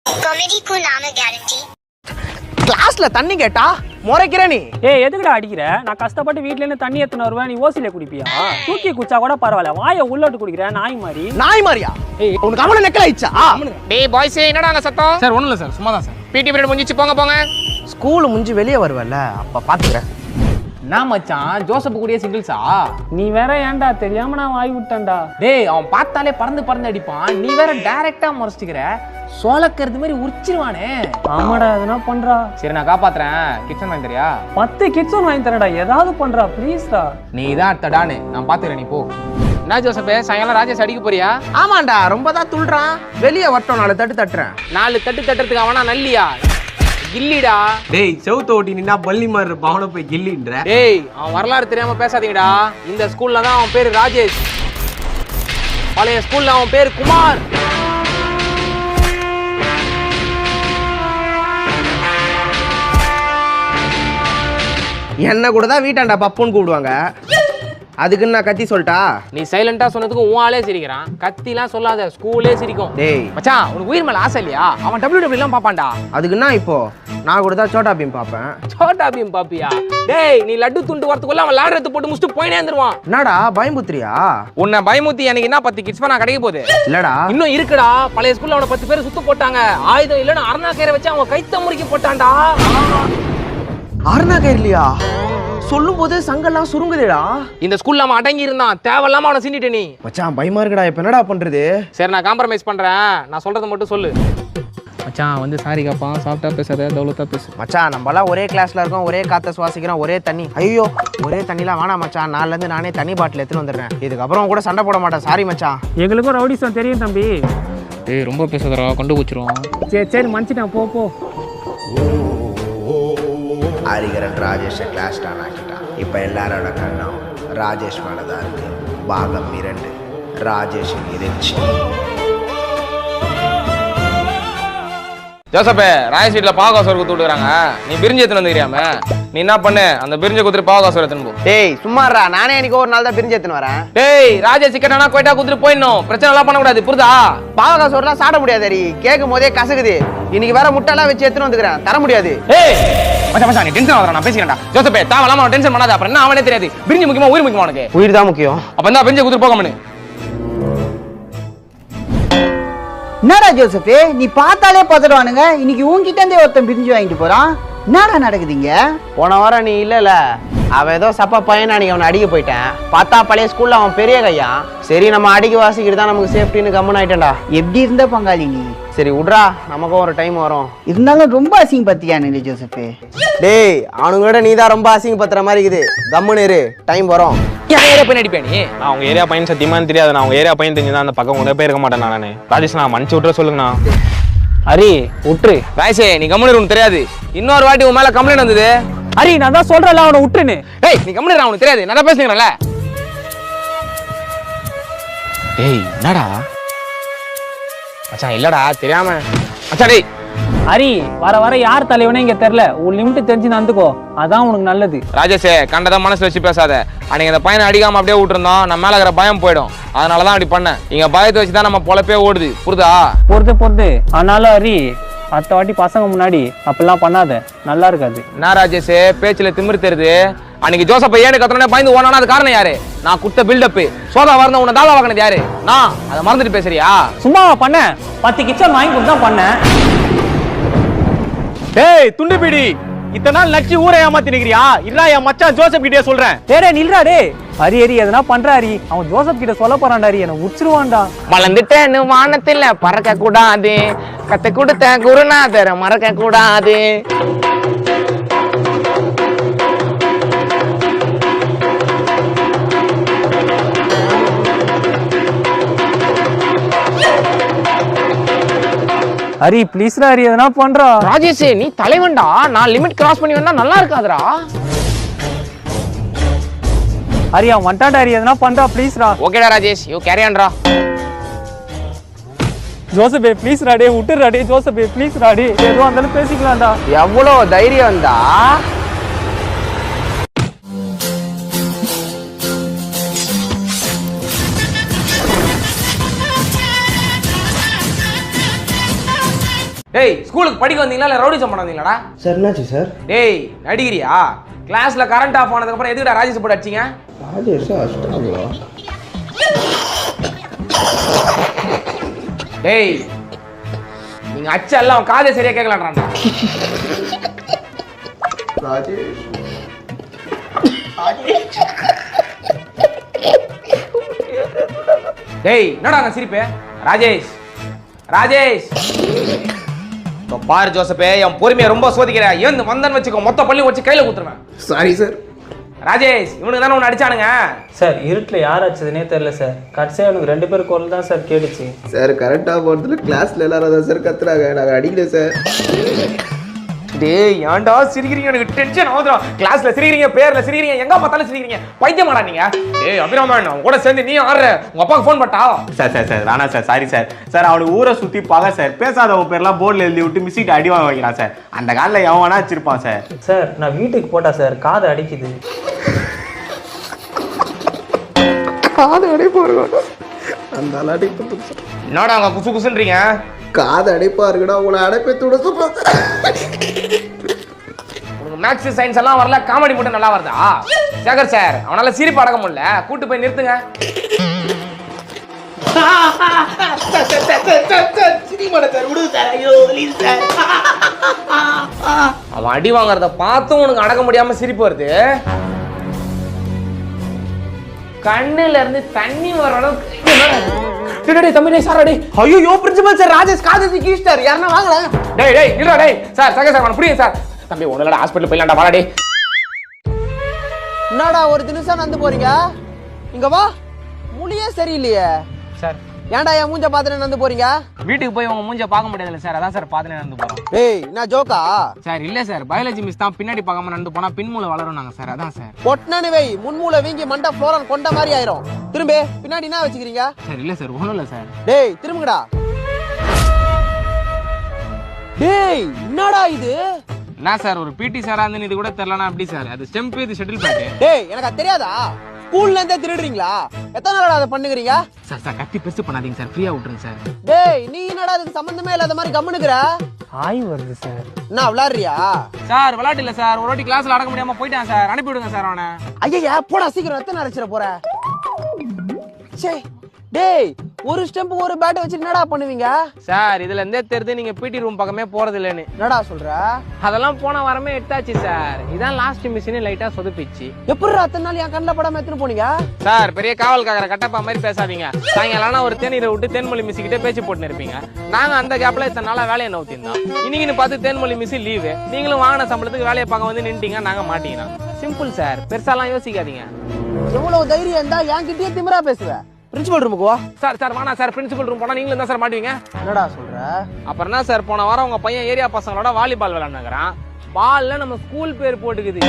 Comedy को नाम guarantee கிளாஸ்ல தண்ணி கேட்டா முறைக்கிற நீ. ஏய் எதுக்குடா அடிக்கிற? நான் கஷ்டப்பட்டு வீட்ல இருந்து தண்ணி எடுத்துன்னு வருவேன், நீ ஓசில குடிப்பியா? தூக்கி குச்சா கூட பரவாயில்ல, வாயை உள்ளோட்டு குடிக்கிற நாய் மாதிரி. நாய் மாதிரியா? ஏய் உனக்கு அவன நெக்கல ஆயிச்சா? டேய் பாய்ஸ் என்னடா அங்க சத்தம்? சார் ஒண்ணும் இல்ல சார், சும்மா தான் சார். பிடி பீரியட் முடிஞ்சிச்சு, போங்க போங்க. ஸ்கூல் முடிஞ்சு வெளியே வருவல்ல, அப்ப பாத்துக்கிறேன். நான் மச்சான் ஜோசப் கூடயே சிங்கிள்ஸா? நீ வேற ஏன்டா தெரியாம நான் வாய் விட்டேன்டா. டேய் அவன் பார்த்தாலே பறந்து பறந்து அடிப்பான், நீ வேற டைரக்டா முறைச்சிக்கிற. சோளக்கிறது மாதிரி உரிச்சிருவானே. ஆமாடா எதனா பண்றா. சரி நான் காப்பாத்துறேன், கிச்சன் வாங்கி தரியா? 10 கிட்ஸும் வாங்கி தரடா, ஏதாவது பண்றா ப்ளீஸ்டா. நீ தான் அடுத்தடானே, நான் பாத்துக்கிறேன், நீ போ. என்ன ஜோசப்பே, சாயங்காலம் ராஜேஷ் அடிக்க போறியா? ஆமாண்டா, ரொம்ப தான் துள்றான். வெளியே வரட்டும், 4 தட்டு தட்டுறேன். 4 தட்டு தட்டுறதுக்கு அவனா நல்லியா? கில்லிடா. டேய் செவுத்த ஓட்டி நின்னா பள்ளி மாதிரி இருப்பான், அவனை போய் கில்லின்ற. டேய் அவன் வரலாறு தெரியாம பேசாதீங்கடா. இந்த ஸ்கூல்ல தான் அவன் பேரு ராஜேஷ், பழைய ஸ்கூல்ல அவன் பேரு குமார். என்ன கூட தான் வீட்டாண்டா பப்புன்னு கூப்பிடுவாங்க. அதுக்குன்னு நான் கத்தி சொல்லிட்டா? நீ சைலண்டா சொன்னதுக்கு உன் ஆளே சிரிக்கிறான். கத்திலாம் சொல்லாத, ஸ்கூலே சிரிக்கும். டேய் மச்சான் உனக்கு உயிர் மேல ஆசை இல்லையா? அவன் WWE எல்லாம் பாப்பான்டா. அதுக்குன்னா இப்போ நான் கூட தான் சோட்டா பீம் பாப்பேன். சோட்டா பீம் பாப்பியா? டேய் நீ லட்டு துண்டு வரதுக்குள்ள அவன் லாடர் எடுத்து போட்டு முடிச்சுட்டு போயினே வந்துருவான். என்னடா பயமுத்திரியா? உன்னை பயமுத்தி எனக்கு என்ன 10 கிட்ஸ் நான் கிடைக்க போகுது. இல்லடா இன்னும் இருக்குடா. பழைய ஸ்கூல்ல அவனை 10 பேர் சுத்து போட்டாங்க. ஆயுதம் இல்லைன்னு அருணா கயிறை வச்சு அவன் கைத்த முறுக்கி போட்டான்டா. அருணா கயிறுலையா? சொல்லும் போது சங்கெல்லாம் சுருங்குதேடா. இந்த ஸ்கூல்ல அவன் அடங்கி இருந்தான், தேவையில்லாம அவனை சீண்டிட்ட நீ. மச்சான் பயமா இருக்குடா, இப்ப என்னடா பண்றது? சரி நான் காம்ப்ரமைஸ் பண்றேன், நான் சொல்றதை மட்டும் சொல்லு. மச்சான் வந்து சாரி காப்பான், சாப்பிட்டா பேசாத, தௌலத்தா பேசு. மச்சான் நம்மளாம் ஒரே கிளாஸ்ல இருக்கோம், ஒரே காத்த சுவாசிக்கிறோம், ஒரே தண்ணி. ஐயோ ஒரே தண்ணிலாம் வேணாம் மச்சான், நாளைல இருந்து நானே தண்ணி பாட்டில் எடுத்துன்னு வந்துடுறேன். இதுக்கப்புறம் கூட சண்டை போட மாட்டேன். சாரி மச்சான். எங்களுக்கும் ரவுடிசம் தெரியும் தம்பி. டேய் ரொம்ப பேசாதடா, கண்டுபிடிச்சிரும். சரி சரி மன்னிச்சிட்டேன், போ போ. ஹரிகரன் ராஜேஷை கிளாஸ் டான் ஆக்கிட்டான். இப்போ எல்லாரோட கண்ணும் ராஜேஷ் மேலே தான் இருக்கு. பாகம் 2, ராஜேஷின் இறைச்சி. ஜோசப்பே ராயல் ஸ்ட்ரீட்ல பாவகாசோர் குத்து விட்டுறாங்க, நீ பிரிஞ்சு எடுத்துன்னு வந்துக்கிறியாம? நீ என்ன பண்ணு, அந்த பிரிஞ்ச குத்துட்டு பாவகாசோர் எடுத்துன்னு போ. டேய் சும்மாறா, நானே எனக்கு ஒரு நாள் தான் பிரிஞ்சு எடுத்துன்னு வரேன். டேய் ராஜேஷ் சிக்கனா கோயிட்டா குத்துட்டு போயிடணும், பிரச்சனை எல்லாம் பண்ணக்கூடாது, புரியுதா? பாவகாசோர்லாம் சாப்பிட முடியாது ஹரி, கேட்கும் போதே கசகுது. இன்னைக்கு வேற முட்டைலாம் வச்சு எடுத்துன்னு வந்துக்கிறேன், தர முடியாது. ஏய் மச்சான் மச்சான் நீ டென்ஷன் ஆகுற, நான் பேசிக்கிறேன்டா. ஜோசப்பே தேவலாம அவன் டென்ஷன் பண்ணாத, அப்புறம் என்ன அவனே தெரியாது. பிரிஞ்சு முக்கியமா உயிர் முக்கியமா உனக்கு? உயிர் தான் முக்கியம். அப்ப என்ன பிரிஞ்ச குத்துட்டு போக மனு. என்னடா ஜோசப்பே, நீ பார்த்தாலே பதடுவானுங்க. இன்னைக்கு உன்கிட்ட இருந்தே ஒருத்தன் பிரிஞ்சு வாங்கிட்டு போறான். என்னடா நடக்குதுங்க? போன வாரம் நீ இல்லல, அவன் ஏதோ சப்பா பையன், அன்னைக்கு அவனை அடிக்க போயிட்டேன். பார்த்தா பழைய ஸ்கூல்ல அவன் பெரிய கையா. சரி நம்ம அடிக்க வாசிக்கிட்டு தான் நமக்கு சேஃப்டின்னு கம்மன் ஆயிட்டேன்டா. எப்படி இருந்த பங்காளி நீ? சரி விட்றா, நமக்கும் ஒரு டைம் வரும். இருந்தாலும் ரொம்ப அசிங்க பத்தியானு ஜோசப்பே. டேய் அவனுங்களோட நீ தான் ரொம்ப அசிங்கப்படுத்துற மாதிரி இருக்குது. கம்முன்னு இரு, டைம் வரும். ஏரியா போய் நடிப்பே நீ? நான் அவங்க ஏரியா பையன் சத்தியமானு தெரியாது. நான் அவங்க ஏரியா பையன் தெரிஞ்சுதான் அந்த பக்கம் உங்க போய் இருக்க மாட்டேன். நானே ராஜேஷ் நான் மன்னிச்சு விட்டுற சொல்லுங்கண்ணா. ஹரி விட்டுரு. ராயசே நீ கம்முனு உனக்கு தெரியாது. இன்னொரு வாட்டி உன் மேல கம்ப்ளைண்ட் வந்தது. ஹரி நான் தான் சொல்றேன்ல, அவனை விட்டுருன்னு. ஏய் நீ கம்முனு உனக்கு தெரியாது, நான் பேசுறேன்ல. ஏய் என்னடா மச்சான்? இல்லடா தெரியாம மச்சான். டேய் ஹரி வர வர யார் தலைவனே இங்க தெரியல, உன் லிமிட் தெரிஞ்சு நடந்துக்கோ, அதான் உனக்கு நல்லது. ராஜேஷே கண்டதை மனசுல வச்சு பேசாத. அன்னைக்கு அந்த பையனை அடிக்காம அப்படியே விட்டுருந்தோம், நம்ம மேல இருக்கிற பயம் போயிடும். அதனாலதான் அப்படி பண்ணேன். இங்க பயத்தை வச்சுதான் நம்ம பொழப்பே ஓடுது, புரியுதா? பொறுத்து ஆனாலும் ஹரி அடுத்த வாட்டி பசங்க முன்னாடி அப்படிலாம் பண்ணாத, நல்லா இருக்காது. என்ன ராஜேஷே பேச்சுல திமிரு தெரியுது. அன்னைக்கு ஜோசப்ப ஏன்னு கத்தனே பயந்து ஓனானா அது காரணம் யாரு? நான் குட்ட பில்டப் சோதா வரணும், உன்னை தாவா வாங்கினது யாரு? நான் அதை மறந்துட்டு பேசுறியா? சும்மா பண்ண 10 கிச்சன் வாங்கி கொடுத்து தான் பண்ணேன். டேய் துண்டு பிடி, இத்தனை நாள் நச்சு ஊரை ஏமாத்தி நிக்கிறியா? இல்ல என் மச்சான் ஜோசப் கிட்டே சொல்றேன். டேய் நில்றா டேய். ஹரி எதனா பண்ற ஹரி, அவன் ஜோசப் கிட்ட சொல்ல போறான்டா. ஹரி என்ன உச்சிருவான்டா. மலந்துட்டேன்னு வானத்துல பறக்க கூடாது, கத்து கொடுத்த குருநாதரை மறக்க கூடாது. ஹரி ப்ளீஸ்ரா ஹரி, எதனா பண்றா. ராஜேஷ் நீ தலைவன்டா, நான் லிமிட் கிராஸ் பண்ணி வந்தா நல்லா இருக்காதுடா. ஹரி அவன் வந்துட்டான்டா ஹரி, எதனா பண்றா ப்ளீஸ்ரா. ஓகேடா ராஜேஷ், யூ கேரி ஆன்டா. ஜோசப்பே ப்ளீஸ்ரா டே, விட்டுறா டே. ஜோசப்பே ப்ளீஸ்ரா டே, எதுவும் இருந்தாலும் பேசிக்கலாம்டா. எவ்வளோ தைரியம் வந்தா? டேய் ஸ்கூலுக்கு படிக்க வந்தீங்களா இல்ல ரவுடிசம் பண்ண வந்தீங்களாடா? சார் என்னாச்சு சார்? டேய் நடிகிறியா? கிளாஸ்ல கரண்ட் ஆஃப் ஆனதுக்கு அப்புறம் எதுக்குடா ராஜேஷ் போட்டு அடிச்சீங்க? ராஜேஷ் அஷ்டாங்களா? டேய் நீங்க அச்செல்லாம் அவன் காதே சரியா கேட்கலான்றான்டா. ராஜேஷ் டேய் என்னடா அங்க சிரிப்பு? ராஜேஷ் ராஜேஷ் இப்போ பாரு ஜோசப்பே, என் பொறுமையை ரொம்ப சோதிக்கிற. ஏந்து வந்தன்னு வச்சுக்கோ, மொத்த பள்ளியும் வச்சு கையில குத்துருவேன். Sorry sir. ராஜேஷ் இவனுக்கு தானே ஒன்று அடிச்சானுங்க. சார் இருட்டில் யார் அடிச்சதுனே தெரியல சார். கடைசியாக எனக்கு 2 பேர் குரல் தான் சார் கேட்டுச்சு. சார் கரெக்டாக போகிறதுல கிளாஸில் எல்லாரும் தான் சார் கத்துறாங்க. நாங்கள் அடிக்கல சார். டேய் ஏன்டா சிரிக்கிறீங்க? எனக்கு டென்ஷன் ஆகுதுடா. கிளாஸ்ல சிரிக்கிறீங்க, பேர்ல சிரிக்கிறீங்க, எங்க பார்த்தாலும் சிரிக்கிறீங்க. பைத்தியமாடா நீங்க? டேய் அபிராமன் அவன் கூட சேர்ந்து நீ ஆடுற. உங்க அப்பாவுக்கு ஃபோன் பண்ணா? சார் வேணாம் சார், சாரி சார். சார் அவனுக்கு ஊரை சுற்றி பகை சார். பேசாதவங்க பேர்லாம் போர்டில் எழுதி விட்டு மிஸ்ஸிட்டு அடி வாங்க வைக்கிறான் சார். அந்த காலில் எவன் வேணா வச்சிருப்பான் சார். சார் நான் வீட்டுக்கு போட்டா சார் காது அடிக்குது. காது அடைப்பா இருக்கணும். அந்த அடைப்பு என்னடா அங்க குசு குசுன்றீங்க? காது அடைப்பா இருக்குடா. உங்களை அடைப்பத்தோட சொல்லுங்க. உனக்கு மேக்ஸ் சயின்ஸ் எல்லாம் வரல, காமெடி மட்டும் நல்லா வருதா? சேகர் சார் அவனால சிரிப்பு அடக்க முடியல. கூட்டு போய் நிறுத்துங்க. அவன் அடி வாங்குறத பார்த்தும் உனக்கு அடக்க முடியாம சிரிப்பு வருது. கண்ணுல இருந்து தண்ணி வர அளவுக்கு தம்பி சார். ஐயோ பிரின்சிபல் சார், ராஜேஷ் காது கீழ்ஸ்டார். யாருன்னா வாங்கல. டேய் இல்லடா டேய் சார், சகே சார் புரியுது சார். தம்பி ஒண்ணுலடா ஹாஸ்பிடல் போயிடலாம்டா, வாடா டேய். என்னடா ஒரு தினசா நடந்து போறீங்க? இங்க வா. முழியே சரியில்லையே சார். ஏன்டா என் மூஞ்ச பாத்துட்டு நடந்து போறீங்க? வீட்டுக்கு போய் உங்க மூஞ்ச பார்க்க முடியாதுல்ல சார், அதான் சார் பாத்துட்டு நடந்து போறோம். ஏய் என்ன ஜோக்கா? சார் இல்ல சார், பயாலஜி மிஸ் தான் பின்னாடி பார்க்காம நடந்து போனா பின்மூளை வளரும் நாங்க சார், அதான் சார். பொட்னனு வை, முன்மூளை வீங்கி மண்டை ஃப்ளோரன் கொண்ட மாதிரி ஆயிரும். திரும்ப பின்னாடி என்ன வச்சுக்கிறீங்க? சார் இல்ல சார், ஒண்ணும் இல்ல சார். டேய் திரும்புங்கடா. டேய் என்னடா இது? என்ன சார் ஒரு பிடி சாரா இருந்து இது கூட தெரியலனா அப்படி சார்? அது ஸ்டெம்ப், இது ஷட்டில் பேட். டேய் எனக்கு அது தெரியாதா? ஸ்கூல்ல இருந்தே திருடுறீங்களா? எத்தனை நாளா அதை பண்ணுகிறீங்க? சார் சார் கத்தி பெருசு பண்ணாதீங்க சார், ஃப்ரீயா விட்டுருங்க சார். டேய் நீ என்னடா அதுக்கு சம்பந்தமே இல்லாத மாதிரி கம்முனுக்குற? ஆய் வருது சார். என்ன விளையாடுறியா? சார் விளையாட்டு இல்ல சார், ஒரு வாட்டி கிளாஸ்ல அடக்க முடியாம போயிட்டான் சார், அனுப்பி விடுங்க சார் அவனை. ஐயா போடா சீக்கிரம், எத்தனை அரைச்சிட போற? சே டேய் ஒரு ஸ்டெம்ப் ஒரு பேட் வச்சு என்னடா பண்ணுவீங்க? சார் இதுல இருந்தே தெரியுது நீங்க பிடி ரூம் பக்கமே போறது இல்லன்னு. என்னடா சொல்ற? அதெல்லாம் போன வாரமே எடுத்தாச்சு சார். இதான் லாஸ்ட் மிஷின் லைட்டா சொதப்பிச்சு. எப்படி அத்தனை நாள் என் கண்ணில் படாம எத்தனை போனீங்க? சார் பெரிய காவல் காக்கிற கட்டப்பா மாதிரி பேசாதீங்க. சாயங்காலம் ஒரு தேநீரை விட்டு தேன்மொழி மிஸ் கிட்டே பேச்சு போட்டு இருப்பீங்க. நாங்க அந்த கேப்ல இத்தனை நாளா வேலையை நோத்திருந்தோம். இன்னைக்குன்னு பார்த்து தேன்மொழி மிஸ் லீவு, நீங்களும் வாங்கின சம்பளத்துக்கு வேலையை பார்க்க வந்து நின்ட்டீங்க, நாங்க மாட்டீங்கன்னா. சிம்பிள் சார், பெருசாலாம் யோசிக்காதீங்க. எவ்வளவு தைரியம் இருந்தா என்கிட்டயே திமிரா பேசுவேன். பிரின்சிபல் ரூமுக்கு வா. சார் சார் வேணா சார், பிரின்சிபல் ரூம் போனா நீங்களும் தான் சார் மாட்டுவீங்க. என்னடா சொல்ற? அப்புறம் என்ன சார், போன வாரம் உங்க பையன் ஏரியா பசங்களோட வாலிபால் விளையாடுறான். பால்ல நம்ம ஸ்கூல் பேர் போட்டுக்குது.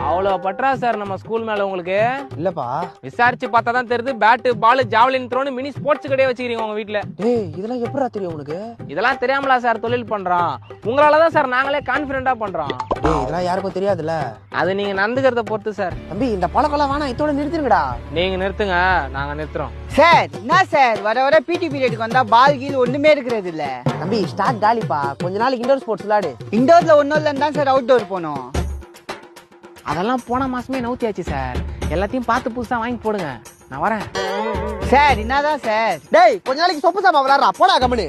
அவ்வளவு பற்றா சார் நம்ம ஸ்கூல் மேல உங்களுக்கு? இல்லப்பா விசாரிச்சு பார்த்தா தான் தெரியுது. பேட்டு பால் ஜாவலின் த்ரோன்னு மினி ஸ்போர்ட்ஸ் கடையே வச்சுக்கிறீங்க உங்க வீட்டுல. டேய் இதெல்லாம் எப்படிடா தெரியும் உனக்கு? இதெல்லாம் தெரியாமலா சார் தொழில் பண்றோம்? உங்களாலதான் சார் நாங்களே கான்பிடண்டா பண்றோம். டேய் இதெல்லாம் யாருக்கும் தெரியாதுல்ல. அது நீங்க நடந்துக்கிறத பொறுத்து சார். தம்பி இந்த பழக்கெல்லாம் வேணாம், இதோட நிறுத்திருங்கடா. நீங்க நிறுத்துங்க, நாங்க நிறுத்துறோம். சார் என்ன சார் வர வர பிடி பீரியடுக்கு வந்தா பால் கீழ் ஒண்ணுமே இருக்கிறது இல்ல. தம்பி ஸ்டார்ட் காலிப்பா, கொஞ்ச நாளைக்கு இண்டோர் ஸ்போர்ட்ஸ் விளையாடு. இண்டோர்ல ஒன்னும் இல்லன்னு தான் சார் அவுட்டோர் போனோம். அதெல்லாம் போன மாசமே நவுத்தியாச்சு சார். எல்லாத்தையும் பார்த்து புதுசா வாங்கி போடுங்க, நான் வரேன். சார் என்னதான் சார்? டேய் கொஞ்ச நாளைக்கு சொப்பு சாப்பா விளையாடுறா, போடா கம்முனு.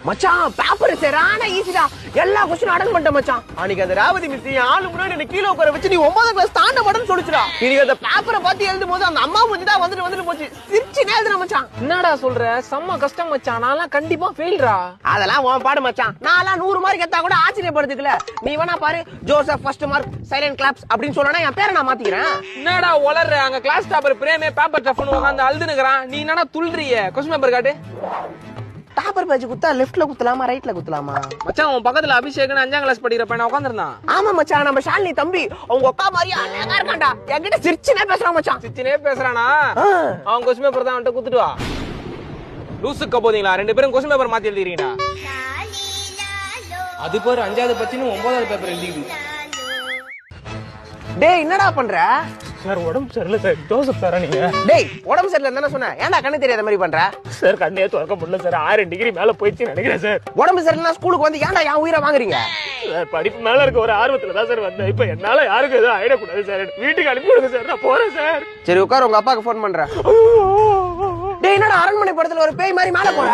மச்சான் பேப்பர் சரியான ஈஸிடா, எல்லா क्वेश्चन அட்டன் பண்ணிட்டேன் மச்சான். அன்னைக்கு அந்த ராவதி மிஸ் ஆளு முன்னாடி என்ன கீழ உட்கார வச்சு நீ 9ஆம் கிளாஸ் தாண்ட மாட்டேன்னு சொல்லிச்சுடா. இன்னைக்கு அந்த பேப்பரை பார்த்து எழுதும்போது அந்த அம்மா மூஞ்சி தான் வந்துட்டு போச்சு. சிரிச்சுனே எழுதுன மச்சான். என்னடா சொல்ற? செம்ம கஷ்டம் மச்சான், நான்லாம் கண்டிப்பா ஃபெயில்ரா. அதெல்லாம் உன் பாடு மச்சான். நான்லாம் 100 மார்க் எடுத்தா கூட ஆச்சரியப்படுறதுக்குல. நீ வேணா பாரு, Joseph first mark silent claps அப்படின்னு சொல்லனா என் பேரை நான் மாத்திக்கிறேன். என்னடா ஒளர்ற? அங்க கிளாஸ் டாப்பர் பிரேமே பேப்பர் டஃப்னு உட்கார்ந்து அழுதுனுக்குறான், நீ என்னடா துள்றிய? क्वेश्चन பேப்பர் காட்டு. டாப்பர் பேஜ் குத்தா லெஃப்ட்ல குத்தலாமா ரைட்ல குத்தலாமா? மச்சான் உன் பக்கத்துல அபிஷேக்னு 5ஆம் கிளாஸ் படிக்கிற பையன் உட்கார்ந்திருந்தான். ஆமா மச்சான், நம்ம ஷாலினி தம்பி அவங்க அக்கா மாதிரியா அழகா இருக்கான்டா. என்கிட்ட சிரிச்சுனே பேசுறான் மச்சான். சிச்சினே பேசுறானா? அவன் क्वेश्चन பேப்பர் தான் அவன்கிட்ட குத்துட்டு வா. லூசுக்க போதீங்களா? 2 பேரும் क्वेश्चन பேப்பர் மாத்தி எழுதிறீங்கடா. அது பேர் 5வது பத்தினு 9வது பேப்பர் எழுதிது. டேய் என்னடா பண்ற? சார் உடம்பு சரியில்லை சார். ஜோசப் சாரா நீங்க? டேய் உடம்பு சரியில்லை தானே சொன்னேன், ஏன்டா கண்ணு தெரியாத மாதிரி பண்ற? சார் கண்ணே திறக்க முடியல சார் 6 டிகிரி மேல போயிடுச்சு நினைக்கிறேன் சார். உடம்பு சரியில்லைனா ஸ்கூலுக்கு வந்து ஏன்டா என் உயிரை வாங்குறீங்க சார்? படிப்பு மேல இருக்க ஒரு ஆர்வத்துல தான் சார் வந்தேன். இப்ப என்னால யாருக்கும் எதுவும் ஆயிடக்கூடாது சார். வீட்டுக்கு அனுப்பி விடுங்க சார், நான் போறேன் சார். சரி உட்கார், உங்க அப்பாவுக்கு ஃபோன் பண்றேன். டேய் என்னடா அரண்மனை படத்துல ஒரு பேய் மாதிரி மேல போற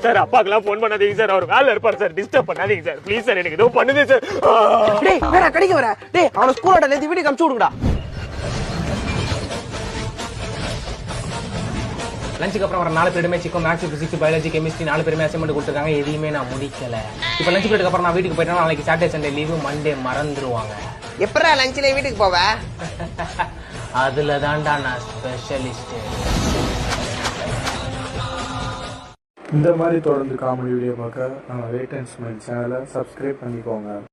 சார்? அப்பாக்கெல்லாம் ஃபோன் பண்ணாதீங்க சார், அவர் வேலை இருப்பார் சார். டிஸ்டர்ப் பண்ணாதீங்க சார் ப்ளீஸ் சார், எனக்கு ஏதோ பண்ணுது சார். டேய் வேற கடிக்க வர. டேய் அவன ஸ்கூலோட நேத்து வீட்டுக்கு அனுப்பிச்சு விடுங்கடா. லஞ்சுக்கு அப்புறம் வர 4 பீரியடுமே சிக்கோ மேக்ஸ் பிசிக்ஸ் பயாலஜி கெமிஸ்ட்ரி 4 பேருமே அசைன்மெண்ட் கொடுத்துருக்காங்க. எதையுமே நான் முடிக்கல. இப்போ லஞ்ச் பீரியடுக்கு அப்புறம் நான் வீட்டுக்கு போயிட்டேன்னா நாளைக்கு சாட்டர்டே சண்டே லீவு, மண்டே மறந்துடுவாங்க. எப்படா லஞ்ச்ல வீட்டுக்கு போவ? அதுல தான்டா நான் ஸ்பெஷலிஸ்ட். இந்த மாதிரி தொடர்ந்து காமெடி வீடியோ பார்க்க நம்ம வெயிட் அண்ட் ஸ்மைல் சேனலை சப்ஸ்கிரைப் பண்ணிக்கோங்க.